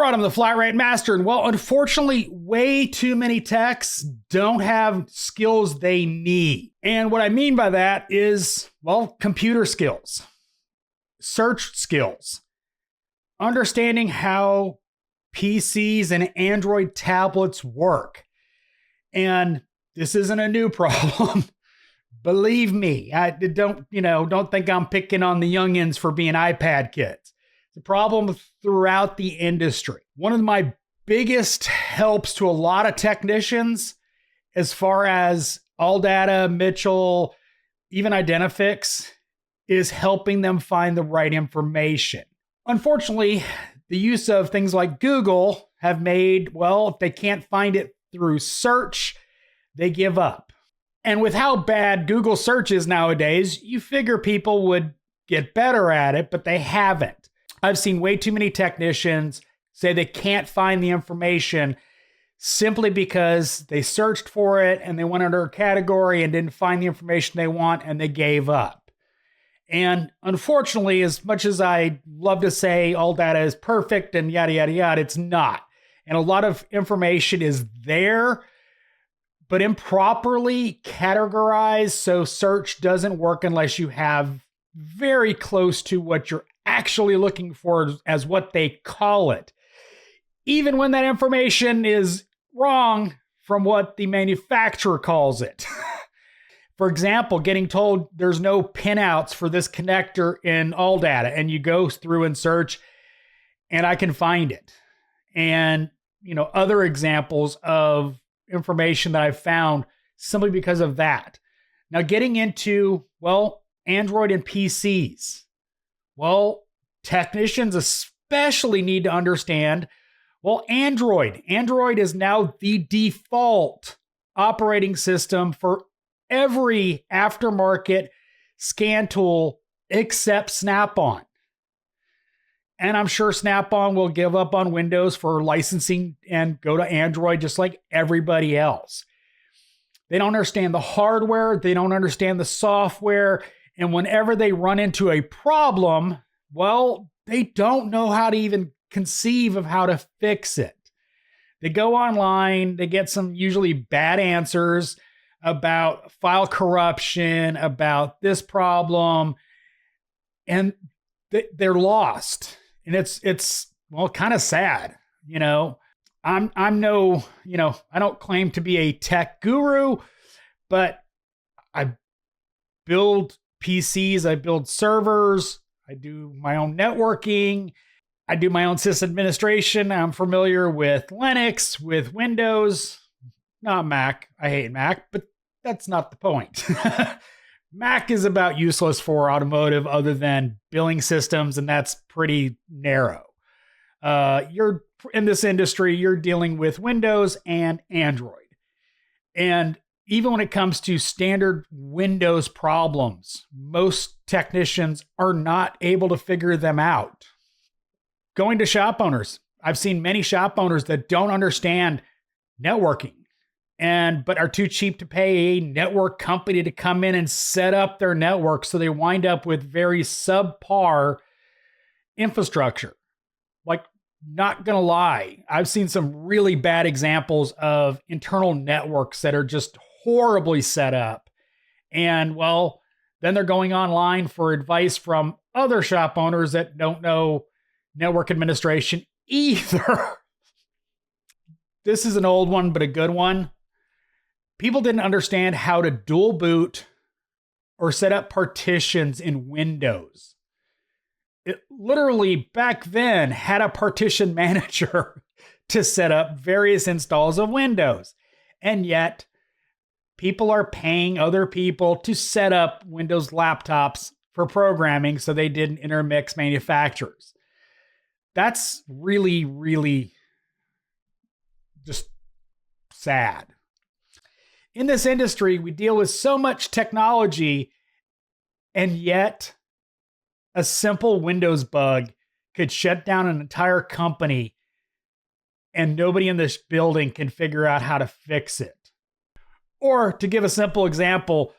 Alright, I'm the Flat Rate Master, and well, unfortunately, way too many techs don't have skills they need. And what I mean by that is, well, computer skills, search skills, understanding how PCs and Android tablets work. And this isn't a new problem. Believe me, I don't think I'm picking on the youngins for being iPad kids. The problem throughout the industry. One of my biggest helps to a lot of technicians, as far as ALLDATA, Mitchell, even Identifix, is helping them find the right information. Unfortunately, the use of things like Google have made, well, if they can't find it through search, they give up. And with how bad Google search is nowadays, you figure people would get better at it, but they haven't. I've seen way too many technicians say they can't find the information simply because they searched for it and they went under a category and didn't find the information they want and they gave up. And unfortunately, as much as I love to say all data is perfect and yada, yada, yada, it's not. And a lot of information is there, but improperly categorized, so search doesn't work unless you have very close to what you're actually looking for as what they call it, even when that information is wrong from what the manufacturer calls it. For example, getting told there's no pinouts for this connector in ALLDATA, and you go through and search, and I can find it. And, other examples of information that I've found simply because of that. Now, getting into, well, Android and PCs. Well, technicians especially need to understand, well, Android is now the default operating system for every aftermarket scan tool except Snap-on. And I'm sure Snap-on will give up on Windows for licensing and go to Android just like everybody else. They don't understand the hardware. They don't understand the software. And whenever they run into a problem, well, they don't know how to even conceive of how to fix it. They go online, they get some usually bad answers about file corruption, about this problem, and they're lost. And it's well, kind of sad, I'm no, I don't claim to be a tech guru, but I build PCs, I build servers, I do my own networking, I do my own sysadministration. I'm familiar with Linux, with Windows, not Mac. I hate Mac, but that's not the point. Mac is about useless for automotive other than billing systems, and that's pretty narrow. You're in this industry, you're dealing with Windows and Android. And even when it comes to standard Windows problems, most technicians are not able to figure them out. Going to shop owners, I've seen many shop owners that don't understand networking but are too cheap to pay a network company to come in and set up their network, so they wind up with very subpar infrastructure. Like, not gonna lie, I've seen some really bad examples of internal networks that are just horribly set up. And well, then they're going online for advice from other shop owners that don't know network administration either. This is an old one, but a good one. People didn't understand how to dual boot or set up partitions in Windows. It literally back then had a partition manager to set up various installs of Windows. And yet people are paying other people to set up Windows laptops for programming so they didn't intermix manufacturers. That's really, really just sad. In this industry, we deal with so much technology, and yet a simple Windows bug could shut down an entire company, and nobody in this building can figure out how to fix it. Or, to give a simple example,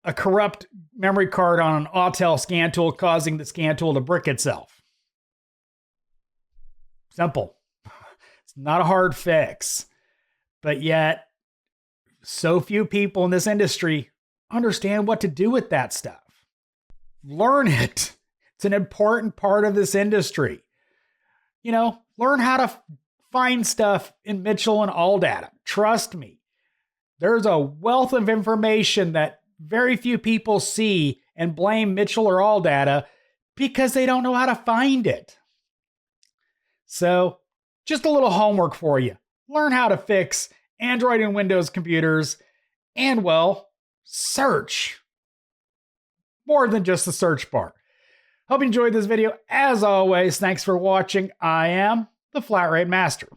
a corrupt memory card on an Autel scan tool causing the scan tool to brick itself. Simple. It's not a hard fix. But yet, so few people in this industry understand what to do with that stuff. Learn it. It's an important part of this industry. You know, learn how to find stuff in Mitchell and AllData. Trust me. There's a wealth of information that very few people see and blame Mitchell or AllData because they don't know how to find it. So, just a little homework for you. Learn how to fix Android and Windows computers and, well, search. More than just the search bar. Hope you enjoyed this video. As always, thanks for watching. I am the Flat Rate Master.